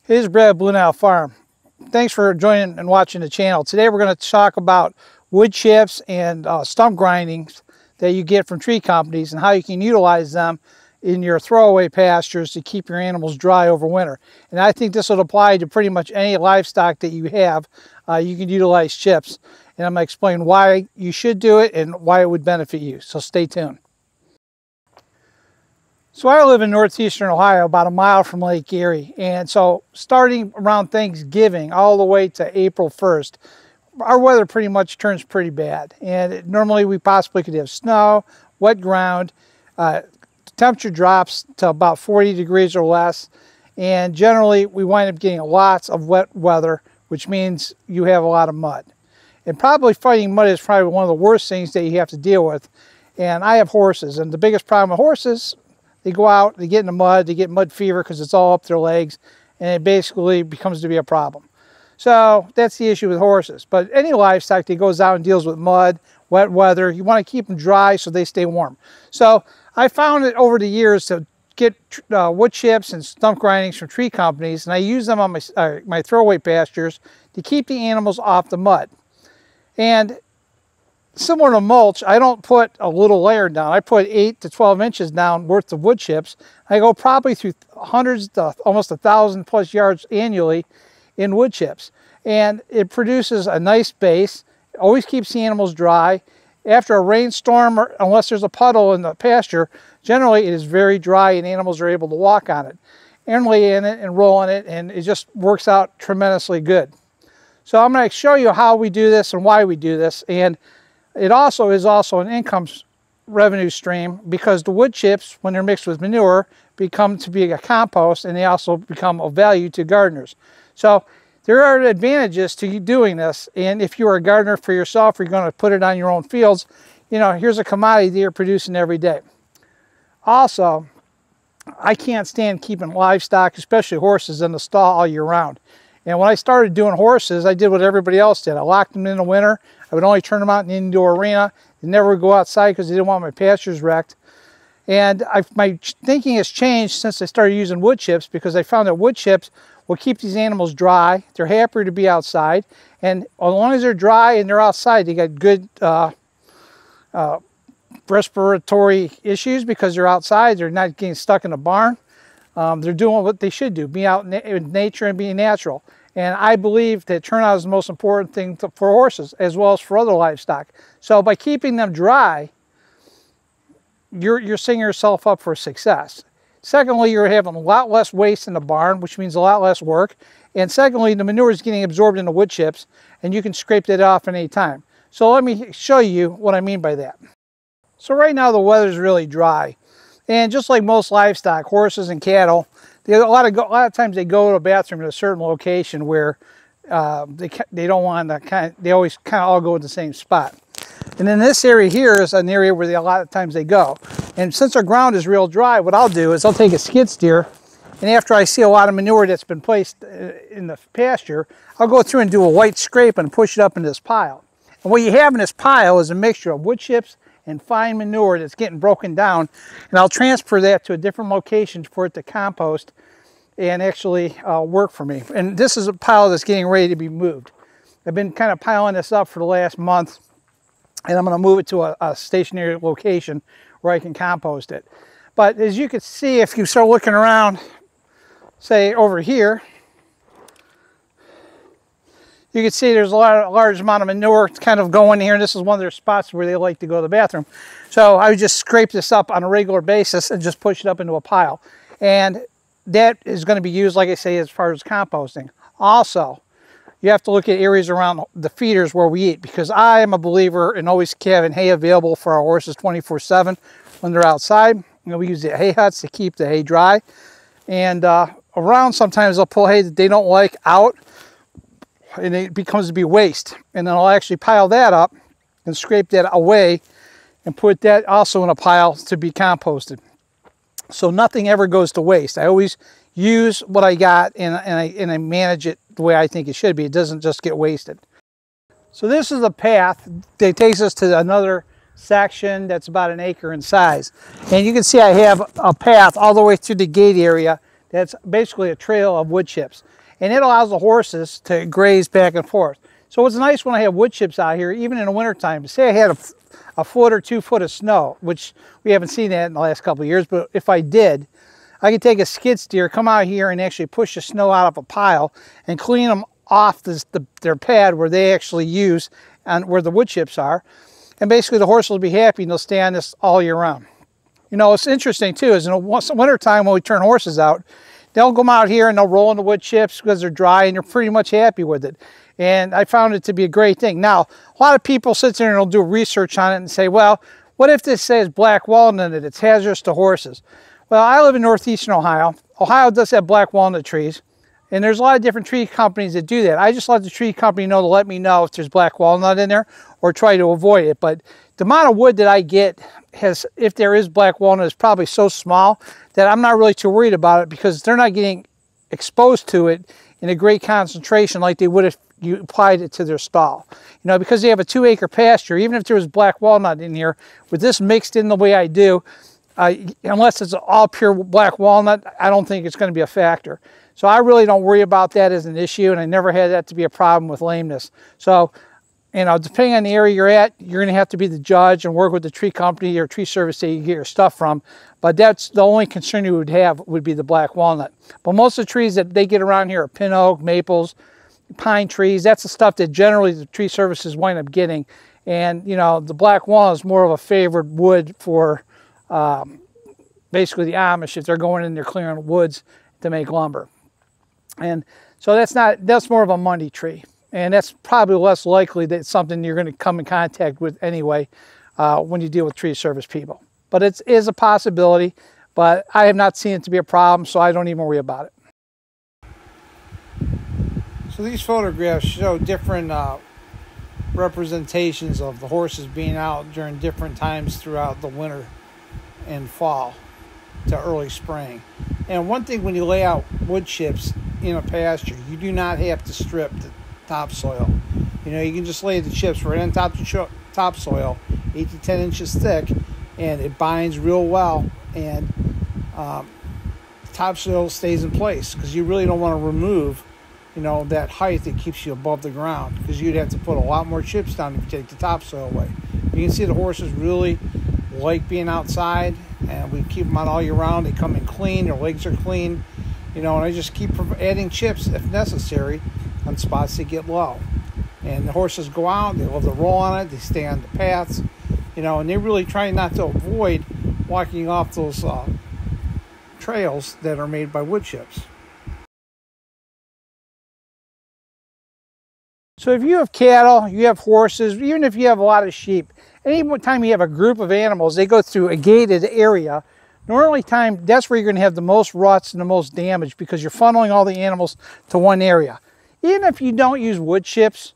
Hey, this is Brad, Blue Nile Farm. Thanks for joining and watching the channel. Today we're going to talk about wood chips and stump grindings that you get from tree companies and how you can utilize them in your throwaway pastures to keep your animals dry over winter. And I think this would apply to pretty much any livestock that you have. You can utilize chips. And I'm going to explain why you should do it and why it would benefit you. So stay tuned. So I live in northeastern Ohio, about a mile from Lake Erie, and so starting around Thanksgiving all the way to April 1st, our weather pretty much turns pretty bad. And normally we possibly could have snow, wet ground, temperature drops to about 40 degrees or less, and generally we wind up getting lots of wet weather, which means you have a lot of mud. And probably fighting mud is probably one of the worst things that you have to deal with. And I have horses, and the biggest problem with horses, they go out, they get in the mud, they get mud fever because it's all up their legs, and it basically becomes to be a problem. So that's the issue with horses. But any livestock that goes out and deals with mud, wet weather, you want to keep them dry so they stay warm. So I found it over the years to get wood chips and stump grindings from tree companies, and I use them on my throwaway pastures to keep the animals off the mud. And similar to mulch, I don't put a little layer down. I put 8 to 12 inches down worth of wood chips. I go probably through hundreds to almost 1,000 plus yards annually in wood chips. And it produces a nice base, always keeps the animals dry. After a rainstorm, or unless there's a puddle in the pasture, generally it is very dry and animals are able to walk on it and lay in it and roll in it, and it just works out tremendously good. So I'm going to show you how we do this and why we do this. And it also is an income revenue stream because the wood chips, when they're mixed with manure, become to be a compost, and they also become of value to gardeners. So there are advantages to you doing this, and if you're a gardener for yourself, or you're going to put it on your own fields, you know, here's a commodity that you're producing every day. Also, I can't stand keeping livestock, especially horses, in the stall all year round. And when I started doing horses, I did what everybody else did. I locked them in the winter. I would only turn them out in the indoor arena. They never would go outside because they didn't want my pastures wrecked. And my thinking has changed since I started using wood chips, because I found that wood chips will keep these animals dry. They're happier to be outside. And as long as they're dry and they're outside, they got good respiratory issues because they're outside. They're not getting stuck in a barn. They're doing what they should do, be out in nature and being natural. And I believe that turnout is the most important thing for horses as well as for other livestock. So by keeping them dry, you're setting yourself up for success. Secondly, you're having a lot less waste in the barn, which means a lot less work. And secondly, the manure is getting absorbed in the wood chips, and you can scrape that off at any time. So let me show you what I mean by that. So right now the weather is really dry. And just like most livestock, horses and cattle, a lot of times they go to a bathroom at a certain location where they don't want to they always kind of all go to the same spot. And in this area here is an area where a lot of times they go. And since our ground is real dry, what I'll do is I'll take a skid steer, and after I see a lot of manure that's been placed in the pasture, I'll go through and do a white scrape and push it up into this pile. And what you have in this pile is a mixture of wood chips and fine manure that's getting broken down, and I'll transfer that to a different location for it to compost and actually work for me. And this is a pile that's getting ready to be moved. I've been kind of piling this up for the last month, and I'm going to move it to a stationary location where I can compost it. But as you can see, if you start looking around, say over here, you can see there's a large amount of manure kind of going here, and this is one of their spots where they like to go to the bathroom. So I would just scrape this up on a regular basis and just push it up into a pile. And that is going to be used, like I say, as far as composting. Also, you have to look at areas around the feeders where we eat, because I am a believer in always having hay available for our horses 24/7 when they're outside. You know, we use the hay huts to keep the hay dry. And around sometimes they'll pull hay that they don't like out, and it becomes to be waste. And then I'll actually pile that up and scrape that away and put that also in a pile to be composted. So nothing ever goes to waste. I always use what I got, and I manage it the way I think it should be. It doesn't just get wasted. So this is a path that takes us to another section that's about 1 acre in size. And you can see I have a path all the way through the gate area that's basically a trail of wood chips. And it allows the horses to graze back and forth. So it's nice when I have wood chips out here, even in the wintertime. Say I had a foot or 2 foot of snow, which we haven't seen that in the last couple of years, but if I did, I could take a skid steer, come out here and actually push the snow out of a pile and clean them off their pad where they actually use and where the wood chips are. And basically the horse will be happy and they'll stay on this all year round. You know, it's interesting too, is in the winter time when we turn horses out, they'll come out here and they'll roll in the wood chips because they're dry and they're pretty much happy with it. And I found it to be a great thing. Now, a lot of people sit there and they'll do research on it and say, well, what if this says black walnut in it? It's hazardous to horses. Well, I live in northeastern Ohio. Ohio does have black walnut trees. And there's a lot of different tree companies that do that. I just let the tree company know to let me know if there's black walnut in there or try to avoid it. But the amount of wood that I get if there is black walnut, is probably so small that I'm not really too worried about it because they're not getting exposed to it in a great concentration like they would if you applied it to their stall. You know, because they have a 2-acre pasture, even if there was black walnut in here, with this mixed in the way I do, unless it's all pure black walnut, I don't think it's going to be a factor. So I really don't worry about that as an issue, and I never had that to be a problem with lameness. So, you know, depending on the area you're at, you're going to have to be the judge and work with the tree company or tree service that you get your stuff from. But that's the only concern you would have would be the black walnut. But most of the trees that they get around here are pin oak, maples, pine trees. That's the stuff that generally the tree services wind up getting. And, you know, the black walnut is more of a favored wood for basically the Amish if they're going in there clearing woods to make lumber. And so that's more of a Monday tree. And that's probably less likely that it's something you're going to come in contact with anyway when you deal with tree service people. But it is a possibility, but I have not seen it to be a problem, so I don't even worry about it. So these photographs show different representations of the horses being out during different times throughout the winter and fall to early spring. And one thing, when you lay out wood chips in a pasture, you do not have to strip the topsoil. You know, you can just lay the chips right on top of topsoil, 8 to 10 inches thick, and it binds real well, and topsoil stays in place because you really don't want to remove, you know, that height that keeps you above the ground, because you'd have to put a lot more chips down if you take the topsoil away. You can see the horses really like being outside, and we keep them out all year round. They come in clean, their legs are clean, you know, and I just keep adding chips if necessary on spots that get low. And the horses go out, they love to roll on it, they stay on the paths, you know, and they're really trying not to avoid walking off those trails that are made by wood chips. So if you have cattle, you have horses, even if you have a lot of sheep, any time you have a group of animals, they go through a gated area. Normally that's where you're going to have the most ruts and the most damage, because you're funneling all the animals to one area. Even if you don't use wood chips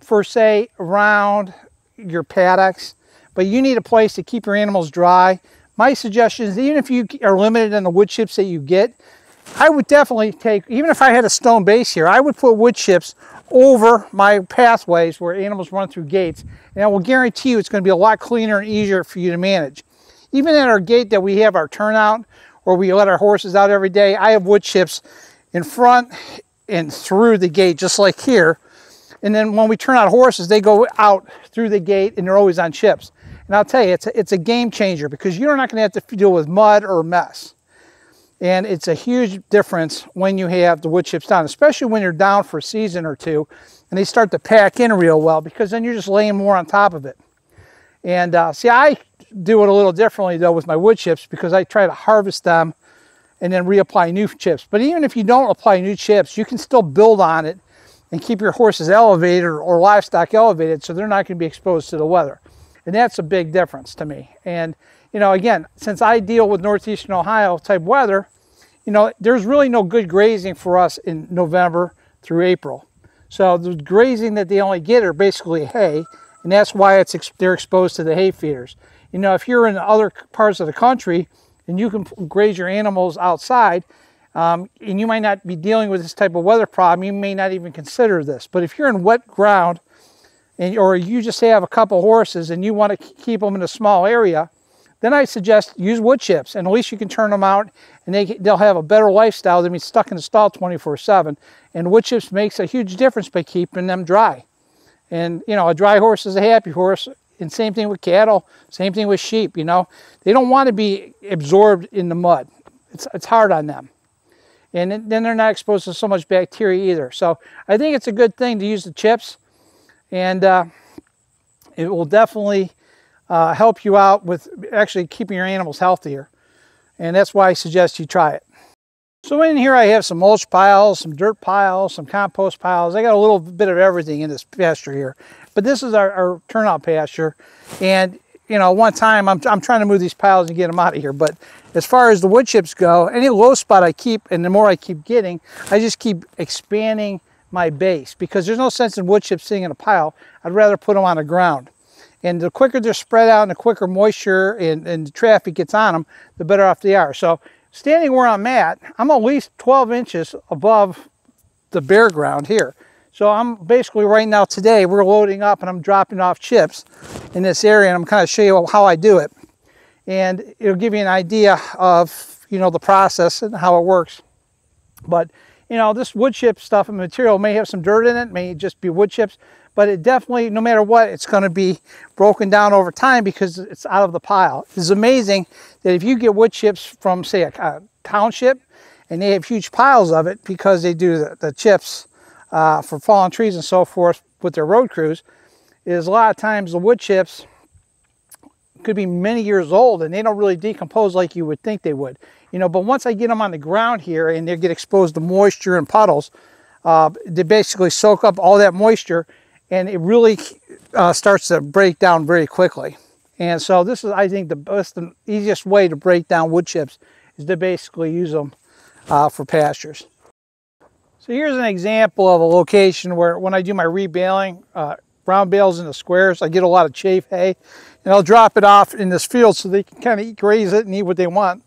for, say, around your paddocks, but you need a place to keep your animals dry, my suggestion is, even if you are limited in the wood chips that you get, I would definitely take, even if I had a stone base here, I would put wood chips over my pathways where animals run through gates, and I will guarantee you it's going to be a lot cleaner and easier for you to manage. Even at our gate that we have our turnout, where we let our horses out every day, I have wood chips in front and through the gate, just like here. And then when we turn out horses, they go out through the gate and they're always on chips. And I'll tell you, it's a game changer, because you're not going to have to deal with mud or mess. And it's a huge difference when you have the wood chips down, especially when you're down for a season or two and they start to pack in real well, because then you're just laying more on top of it. And see, I do it a little differently though with my wood chips, because I try to harvest them and then reapply new chips. But even if you don't apply new chips, you can still build on it and keep your horses elevated or livestock elevated, so they're not going to be exposed to the weather. And that's a big difference to me. And, you know, again, since I deal with northeastern Ohio type weather, you know, there's really no good grazing for us in November through April. So the grazing that they only get are basically hay, and that's why they're exposed to the hay feeders. You know, if you're in other parts of the country and you can graze your animals outside, and you might not be dealing with this type of weather problem, you may not even consider this. But if you're in wet ground, or you just have a couple horses and you want to keep them in a small area, then I suggest use wood chips, and at least you can turn them out, and they'll have a better lifestyle than being stuck in the stall 24/7. And wood chips makes a huge difference by keeping them dry. And you know, a dry horse is a happy horse, and same thing with cattle, same thing with sheep. You know, they don't want to be absorbed in the mud. It's hard on them, and then they're not exposed to so much bacteria either. So I think it's a good thing to use the chips, and it will definitely help you out with actually keeping your animals healthier. And that's why I suggest you try it. So in here I have some mulch piles, some dirt piles, some compost piles. I got a little bit of everything in this pasture here. But this is our turnout pasture. And you know, one time I'm trying to move these piles and get them out of here. But as far as the wood chips go, any low spot I keep, and the more I keep getting, I just keep expanding my base, because there's no sense in wood chips sitting in a pile. I'd rather put them on the ground. And the quicker they're spread out and the quicker moisture and the traffic gets on them, the better off they are. So standing where I'm at least 12 inches above the bare ground here. So I'm basically right now today, we're loading up and I'm dropping off chips in this area, and I'm kind of show you how I do it. And it'll give you an idea of, you know, the process and how it works. But, you know, this wood chip stuff and material may have some dirt in it, may just be wood chips, but it definitely, no matter what, it's going to be broken down over time because it's out of the pile. It's amazing that if you get wood chips from, say, a township, and they have huge piles of it because they do the chips for fallen trees and so forth with their road crews, is a lot of times the wood chips could be many years old and they don't really decompose like you would think they would. You know, but once I get them on the ground here and they get exposed to moisture and puddles, they basically soak up all that moisture, and it really starts to break down very quickly. And so this is, I think, the easiest way to break down wood chips is to basically use them for pastures. So here's an example of a location where when I do my rebaling, brown bales into squares, I get a lot of chaff hay, and I'll drop it off in this field so they can kind of graze it and eat what they want.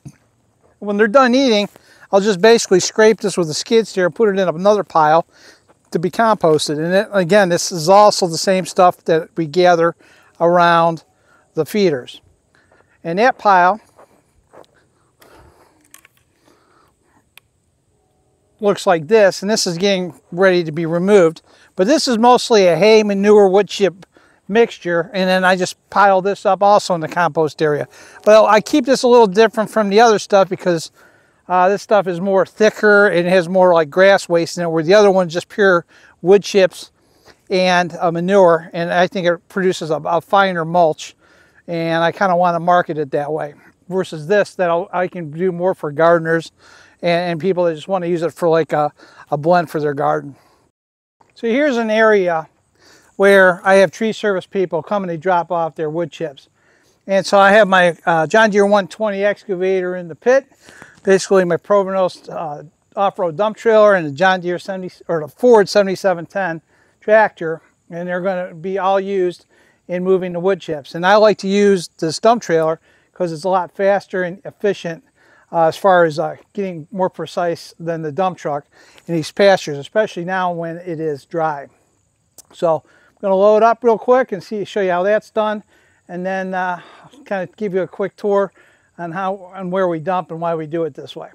When they're done eating, I'll just basically scrape this with a skid steer and put it in another pile to be composted. And it, again, this is also the same stuff that we gather around the feeders. And that pile looks like this, and this is getting ready to be removed. But this is mostly a hay, manure, wood chip mixture, and then I just pile this up also in the compost area. Well, I keep this a little different from the other stuff because this stuff is more thicker and it has more like grass waste in it, where the other one's just pure wood chips and manure, and I think it produces a finer mulch, and I kind of want to market it that way, versus this that I can do more for gardeners and people that just want to use it for like a blend for their garden. So here's an area where I have tree service people come and they drop off their wood chips. And so I have my John Deere 120 excavator in the pit, basically my Provenos off-road dump trailer, and the John Deere the Ford 7710 tractor, and they're going to be all used in moving the wood chips. And I like to use this dump trailer because it's a lot faster and efficient as far as getting more precise than the dump truck in these pastures, especially now when it is dry. So I'm going to load up real quick and show you how that's done, and then kind of give you a quick tour on how and where we dump and why we do it this way.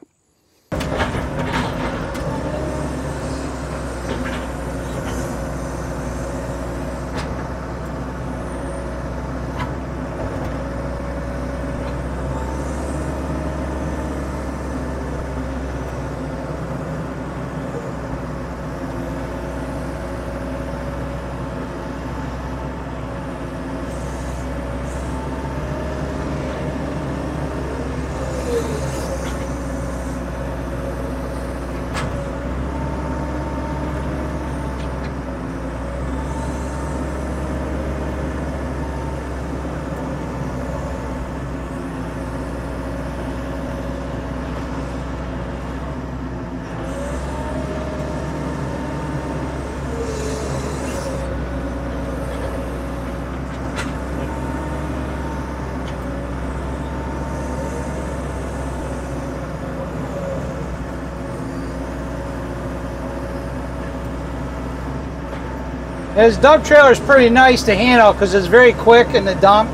This dump trailer is pretty nice to handle because it's very quick in the dump,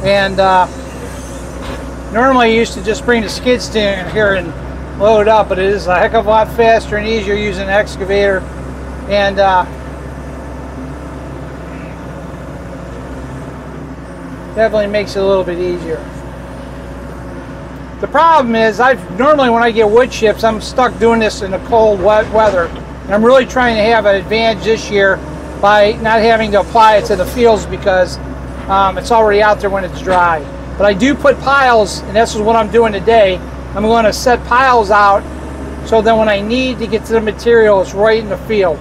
and Normally, you used to just bring the skid steer here and load it up, but it is a heck of a lot faster and easier using an excavator. And definitely makes it a little bit easier. The problem is, normally when I get wood chips, I'm stuck doing this in the cold, wet weather. And I'm really trying to have an advantage this year by not having to apply it to the fields because it's already out there when it's dry. But I do put piles, and this is what I'm doing today. I'm going to set piles out so that when I need to get to the material, it's right in the field.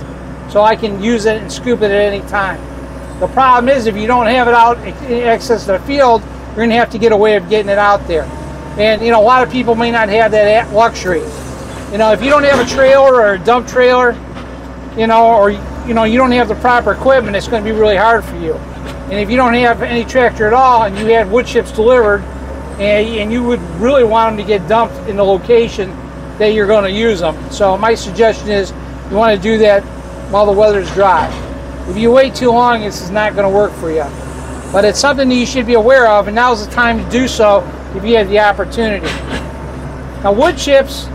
So I can use it and scoop it at any time. The problem is if you don't have it out in access to the field, you're going to have to get a way of getting it out there. And you know, a lot of people may not have that luxury. You know, if you don't have a trailer or a dump trailer, you know, or you know, you don't have the proper equipment, it's going to be really hard for you. And if you don't have any tractor at all and you had wood chips delivered and you would really want them to get dumped in the location that you're going to use them. So my suggestion is you want to do that while the weather's dry. If you wait too long, this is not going to work for you. But it's something that you should be aware of, and now's the time to do so if you have the opportunity. Now wood chips,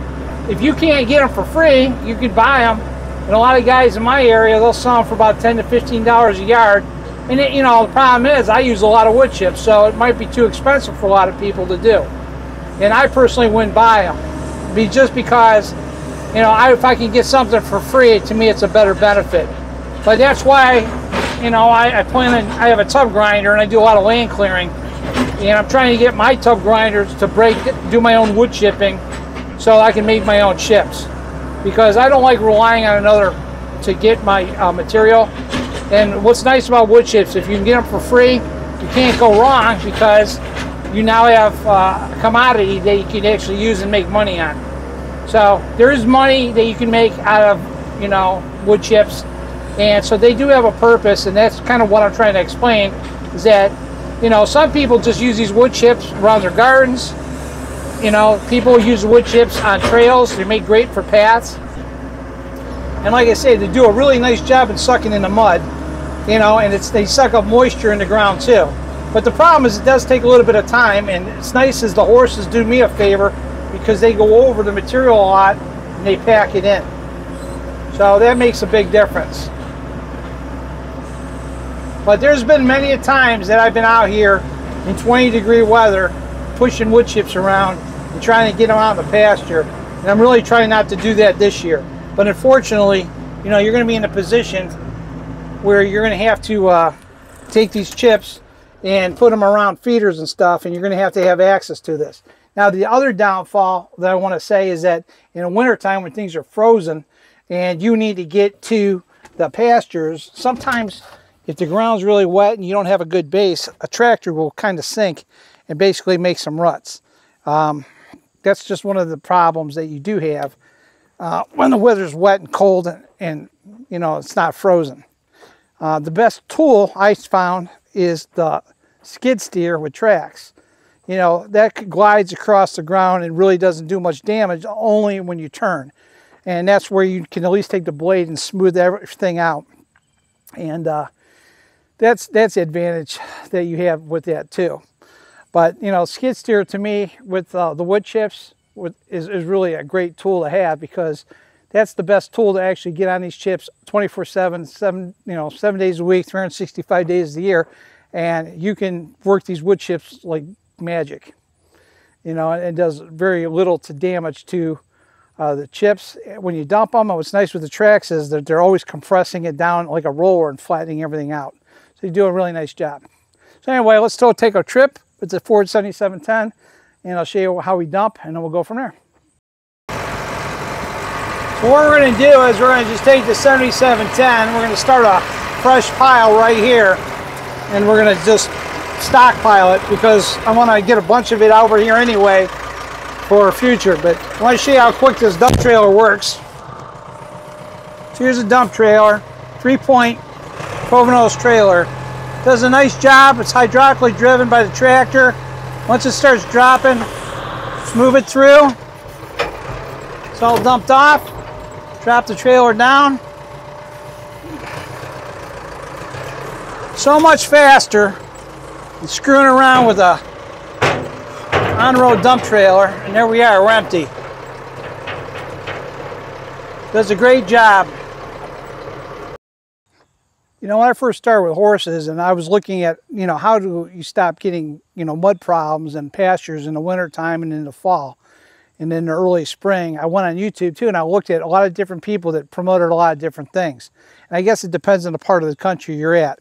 if you can't get them for free, you could buy them. And a lot of guys in my area, they'll sell them for about $10 to $15 a yard. And it, you know, the problem is I use a lot of wood chips, so it might be too expensive for a lot of people to do. And I personally wouldn't buy them, just because, you know, if I can get something for free, to me it's a better benefit. But that's why, you know, I have a tub grinder and I do a lot of land clearing, and I'm trying to get my tub grinders to do my own wood chipping, so I can make my own chips, because I don't like relying on another to get my material. And what's nice about wood chips, if you can get them for free, you can't go wrong, because you now have a commodity that you can actually use and make money on. So there is money that you can make out of, you know, wood chips, and so they do have a purpose. And that's kind of what I'm trying to explain, is that, you know, some people just use these wood chips around their gardens. You know, people use wood chips on trails. They make great for paths, and like I say, they do a really nice job in sucking in the mud. You know, and they suck up moisture in the ground too. But the problem is it does take a little bit of time, and it's nice as the horses do me a favor, because they go over the material a lot and they pack it in. So that makes a big difference. But there's been many a times that I've been out here in 20-degree weather pushing wood chips around and trying to get them out in the pasture. And I'm really trying not to do that this year. But unfortunately, you know, you're going to be in a position where you're going to have to take these chips and put them around feeders and stuff, and you're going to have access to this. Now, the other downfall that I want to say is that in the wintertime when things are frozen and you need to get to the pastures, sometimes if the ground's really wet and you don't have a good base, a tractor will kind of sink and basically make some ruts. That's just one of the problems that you do have when the weather's wet and cold and you know, it's not frozen. The best tool I found is the skid steer with tracks. You know, that glides across the ground and really doesn't do much damage, only when you turn. And that's where you can at least take the blade and smooth everything out. And that's the advantage that you have with that too. But, you know, skid steer to me with the wood chips is really a great tool to have, because that's the best tool to actually get on these chips 24/7, 7 days a week, 365 days a year, and you can work these wood chips like magic. You know, it does very little to damage to the chips when you dump them. And what's nice with the tracks is that they're always compressing it down like a roller and flattening everything out. So you do a really nice job. So anyway, let's still take a trip with the Ford 7710, and I'll show you how we dump, and then we'll go from there. So what we're going to do is we're going to just take the 7710, we're going to start a fresh pile right here, and we're going to just stockpile it, because I want to get a bunch of it over here anyway for future. But I want to show you how quick this dump trailer works. So here's a dump trailer, 3-point 12-nose trailer. Does a nice job. It's hydraulically driven by the tractor. Once it starts dropping, just move it through. It's all dumped off. Drop the trailer down. So much faster than screwing around with a on-road dump trailer, and there we are, we're empty. Does a great job. You know, when I first started with horses and I was looking at, you know, how do you stop getting, you know, mud problems and pastures in the winter time and in the fall and in the early spring, I went on YouTube too and I looked at a lot of different people that promoted a lot of different things. And I guess it depends on the part of the country you're at.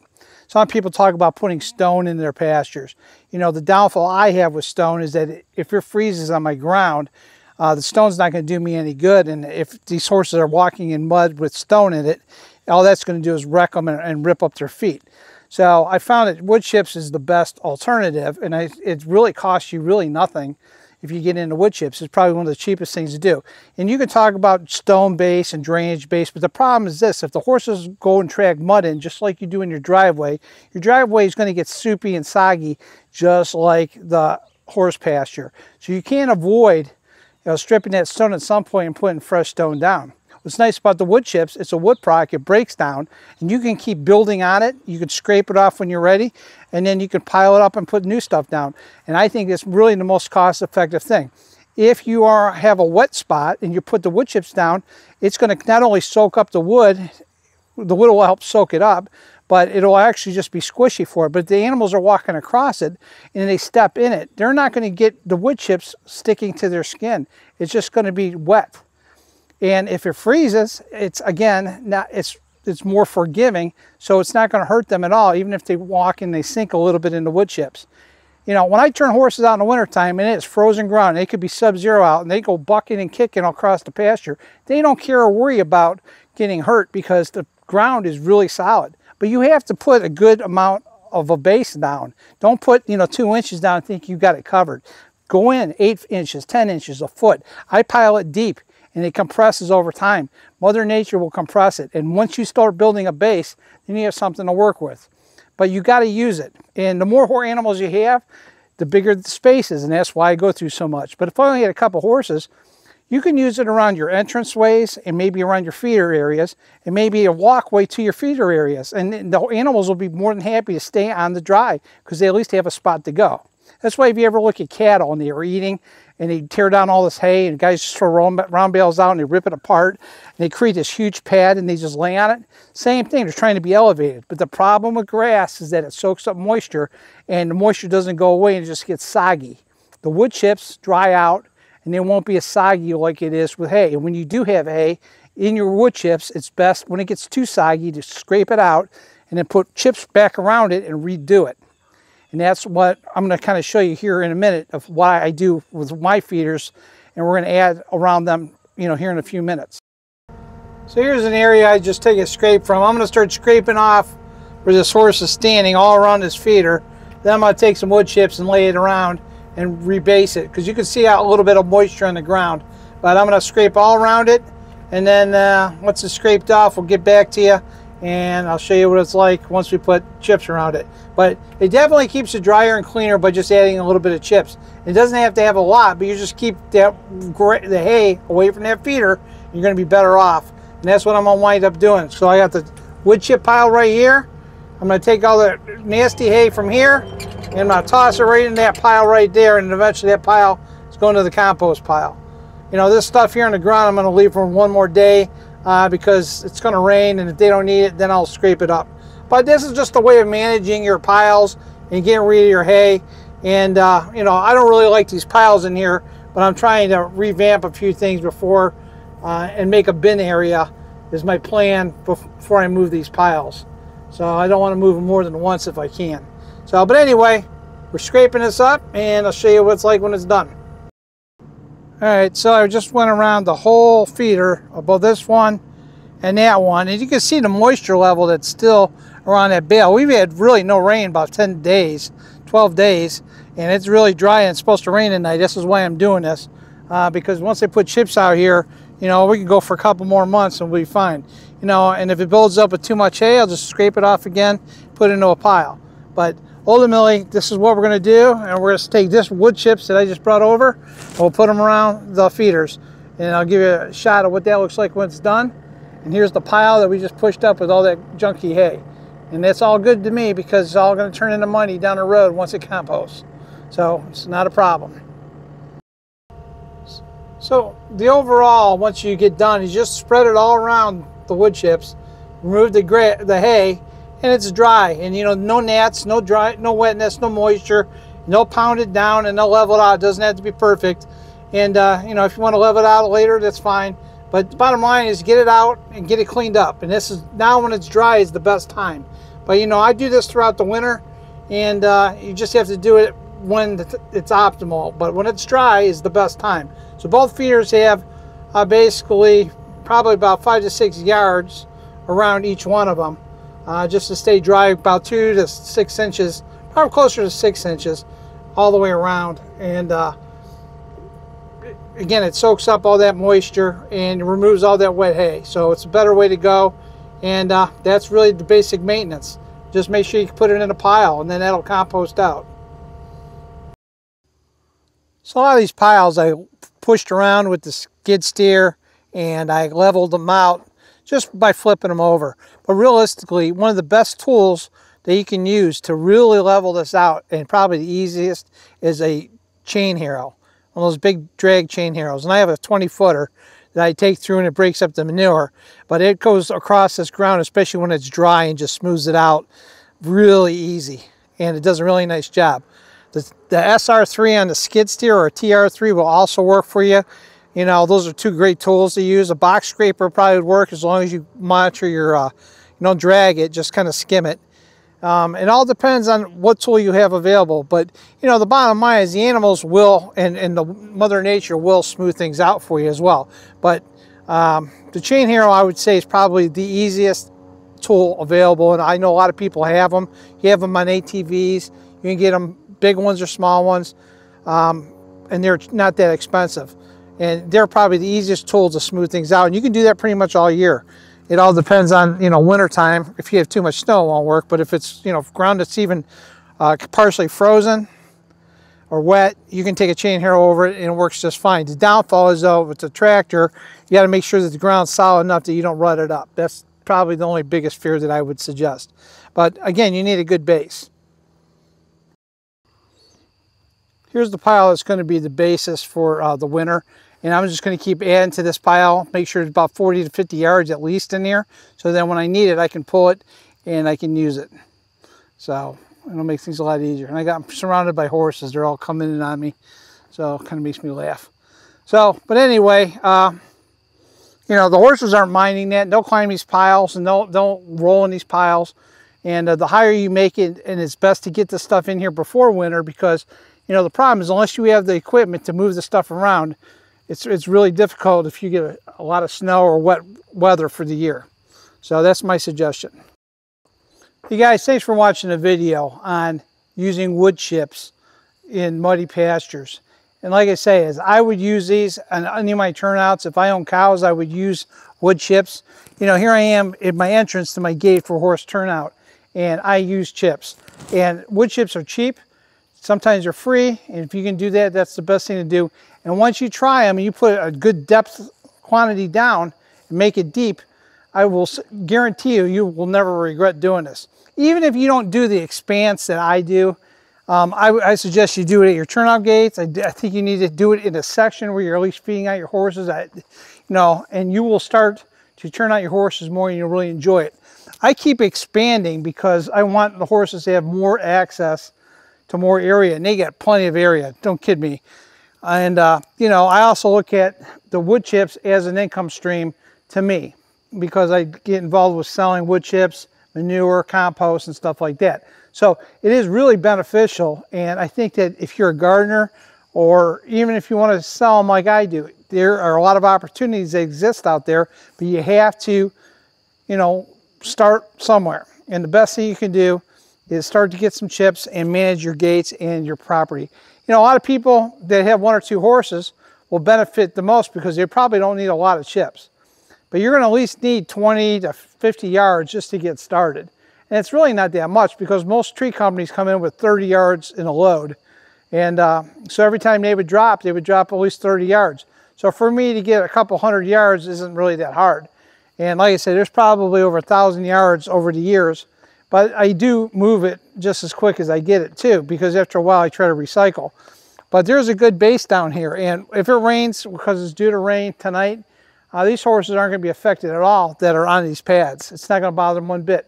Some people talk about putting stone in their pastures. You know, the downfall I have with stone is that if it freezes on my ground, the stone's not going to do me any good. And if these horses are walking in mud with stone in it, all that's going to do is wreck them and rip up their feet. So I found that wood chips is the best alternative, and it really costs you really nothing if you get into wood chips. It's probably one of the cheapest things to do. And you can talk about stone base and drainage base, but the problem is this: if the horses go and drag mud in, just like you do in your driveway is going to get soupy and soggy, just like the horse pasture. So you can't avoid, you know, stripping that stone at some point and putting fresh stone down. What's nice about the wood chips, it's a wood product, it breaks down, and you can keep building on it. You can scrape it off when you're ready, and then you can pile it up and put new stuff down. And I think it's really the most cost-effective thing. If you have a wet spot and you put the wood chips down, it's going to not only soak up the wood will help soak it up, but it'll actually just be squishy for it. But if the animals are walking across it and they step in it, they're not going to get the wood chips sticking to their skin. It's just going to be wet. And if it freezes, it's more forgiving, so it's not going to hurt them at all, even if they walk and they sink a little bit into wood chips. You know, when I turn horses out in the wintertime and it's frozen ground, they could be sub-zero out, and they go bucking and kicking across the pasture, they don't care or worry about getting hurt because the ground is really solid. But you have to put a good amount of a base down. Don't put, you know, 2 inches down and think you got it covered. Go in 8 inches, 10 inches, a foot. I pile it deep, and it compresses over time. Mother Nature will compress it. And once you start building a base, then you have something to work with. But you got to use it. And the more animals you have, the bigger the space is. And that's why I go through so much. But if I only had a couple horses, you can use it around your entranceways and maybe around your feeder areas and maybe a walkway to your feeder areas. And the animals will be more than happy to stay on the dry because they at least have a spot to go. That's why if you ever look at cattle and they are eating and they tear down all this hay and guys just throw round bales out and they rip it apart and they create this huge pad and they just lay on it. Same thing, they're trying to be elevated. But the problem with grass is that it soaks up moisture and the moisture doesn't go away and it just gets soggy. The wood chips dry out and they won't be as soggy like it is with hay. And when you do have hay in your wood chips, it's best when it gets too soggy to scrape it out and then put chips back around it and redo it. And that's what I'm going to kind of show you here in a minute of what I do with my feeders, and we're going to add around them, you know, here in a few minutes. So here's an area I just take a scrape from. I'm going to start scraping off where this horse is standing all around this feeder. Then I'm going to take some wood chips and lay it around and rebase it, because you can see out a little bit of moisture on the ground. But I'm going to scrape all around it, and then once it's scraped off, we'll get back to you and I'll show you what it's like once we put chips around it. But it definitely keeps it drier and cleaner by just adding a little bit of chips. It doesn't have to have a lot, but you just keep the hay away from that feeder, you're going to be better off. And that's what I'm going to wind up doing. So I got the wood chip pile right here. I'm going to take all the nasty hay from here and I'm going to toss it right in that pile right there, and eventually that pile is going to the compost pile. You know, this stuff here on the ground I'm going to leave for one more day because it's going to rain, and if they don't need it, then I'll scrape it up. But this is just a way of managing your piles and getting rid of your hay. And you know, I don't really like these piles in here, but I'm trying to revamp a few things before and make a bin area is my plan before I move these piles. So I don't want to move them more than once if I can. So, but anyway, we're scraping this up and I'll show you what it's like when it's done. All right, so I just went around the whole feeder, above this one and that one, and you can see the moisture level that's still around that bale. We've had really no rain about 10 days, 12 days, and it's really dry and it's supposed to rain tonight. This is why I'm doing this, because once they put chips out here, you know, we can go for a couple more months and we'll be fine. You know, and if it builds up with too much hay, I'll just scrape it off again, put it into a pile. But ultimately, this is what we're going to do, and we're going to take this wood chips that I just brought over, and we'll put them around the feeders, and I'll give you a shot of what that looks like when it's done. And here's the pile that we just pushed up with all that junky hay, and that's all good to me because it's all going to turn into money down the road once it composts, so it's not a problem. So the overall, once you get done, you just spread it all around the wood chips, remove the hay, and it's dry. And you know, no gnats, no dry, no wetness, no moisture, no pound it down, and no level it out. It doesn't have to be perfect. And you know, if you want to level it out later, that's fine. But the bottom line is get it out and get it cleaned up. And this is now when it's dry is the best time. But you know, I do this throughout the winter, and you just have to do it when it's optimal. But when it's dry is the best time. So both feeders have basically probably about 5 to 6 yards around each one of them, just to stay dry, about 2 to 6 inches, probably closer to 6 inches all the way around. And again, it soaks up all that moisture and removes all that wet hay. So it's a better way to go. And that's really the basic maintenance. Just make sure you put it in a pile, and then that'll compost out. So a lot of these piles I pushed around with the skid steer, and I leveled them out just by flipping them over. But realistically, one of the best tools that you can use to really level this out, and probably the easiest, is a chain harrow. One of those big drag chain harrows. And I have a 20-footer that I take through, and it breaks up the manure. But it goes across this ground, especially when it's dry, and just smooths it out really easy. And it does a really nice job. The SR3 on the skid steer, or TR3, will also work for you. You know, those are two great tools to use. A box scraper probably would work as long as you monitor your, you don't drag it, just kind of skim it. It all depends on what tool you have available. But, you know, the bottom line is the animals will, and the Mother Nature will smooth things out for you as well. But the chain harrow, I would say, is probably the easiest tool available. And I know a lot of people have them. You have them on ATVs. You can get them big ones or small ones, and they're not that expensive. And they're probably the easiest tools to smooth things out. And you can do that pretty much all year. It all depends on, you know, winter time. If you have too much snow, it won't work. But if it's, you know, ground that's even partially frozen or wet, you can take a chain harrow over it and it works just fine. The downfall is, though, with the tractor, you got to make sure that the ground's solid enough that you don't rut it up. That's probably the only biggest fear that I would suggest. But again, you need a good base. Here's the pile that's going to be the basis for the winter. And I'm just going to keep adding to this pile, make sure it's about 40 to 50 yards at least in here. So then when I need it, I can pull it and I can use it. So it'll make things a lot easier. And I'm surrounded by horses. They're all coming in on me. So it kind of makes me laugh. So, but anyway, you know, the horses aren't minding that. They'll climb these piles and they'll roll in these piles. And the higher you make it, and it's best to get this stuff in here before winter, because, you know, the problem is unless you have the equipment to move the stuff around, it's really difficult if you get a lot of snow or wet weather for the year. So that's my suggestion. Hey guys, thanks for watching the video on using wood chips in muddy pastures. And like I say, is I would use these on any of my turnouts. If I own cows, I would use wood chips. You know, here I am at my entrance to my gate for horse turnout, and I use chips. And wood chips are cheap. Sometimes they're free, and if you can do that, that's the best thing to do. And once you try them and you put a good depth quantity down and make it deep, I will guarantee you, you will never regret doing this. Even if you don't do the expanse that I do, I suggest you do it at your turnout gates. I think you need to do it in a section where you're at least feeding out your horses, you know, and you will start to turn out your horses more and you'll really enjoy it. I keep expanding because I want the horses to have more access to more area, and they get plenty of area, don't kid me. And you know, I also look at the wood chips as an income stream to me, because I get involved with selling wood chips, manure, compost, and stuff like that. So it is really beneficial, and I think that if you're a gardener, or even if you want to sell them like I do, there are a lot of opportunities that exist out there, but you have to, you know, start somewhere. And the best thing you can do is start to get some chips and manage your gates and your property. You know, a lot of people that have 1 or 2 horses will benefit the most because they probably don't need a lot of chips. But you're going to at least need 20 to 50 yards just to get started. And it's really not that much, because most tree companies come in with 30 yards in a load. And so every time they would drop at least 30 yards. So for me to get a couple 100 yards isn't really that hard. And like I said, there's probably over 1,000 yards over the years. But I do move it just as quick as I get it too, because after a while I try to recycle. But there's a good base down here, and if it rains, because it's due to rain tonight, these horses aren't going to be affected at all that are on these pads. It's not going to bother them one bit.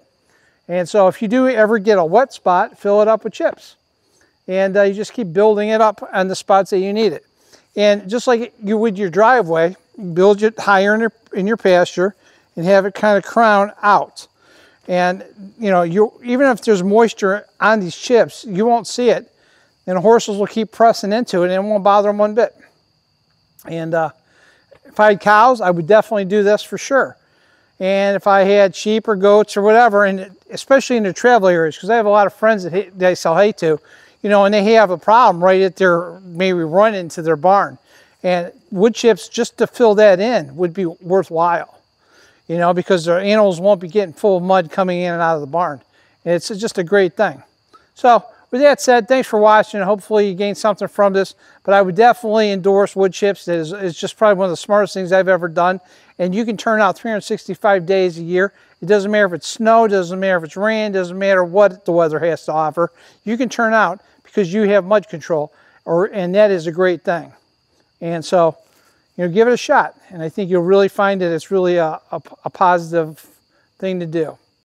And so if you do ever get a wet spot, fill it up with chips. And you just keep building it up on the spots that you need it. And just like you would your driveway, build it higher in your pasture and have it kind of crown out. And you know, even if there's moisture on these chips, you won't see it. And the horses will keep pressing into it and it won't bother them one bit. And if I had cows, I would definitely do this for sure. And if I had sheep or goats or whatever, and especially in the travel areas, because I have a lot of friends that I sell hay to, you know, and they have a problem right at their, maybe run into their barn. And wood chips, just to fill that in, would be worthwhile, you know, because their animals won't be getting full of mud coming in and out of the barn. And it's just a great thing. So with that said, thanks for watching. Hopefully you gained something from this, but I would definitely endorse wood chips. It's just probably one of the smartest things I've ever done. And you can turn out 365 days a year. It doesn't matter if it's snow, doesn't matter if it's rain, doesn't matter what the weather has to offer. You can turn out because you have mud control, and that is a great thing. And so, you know, give it a shot. And I think you'll really find that it's really a positive thing to do.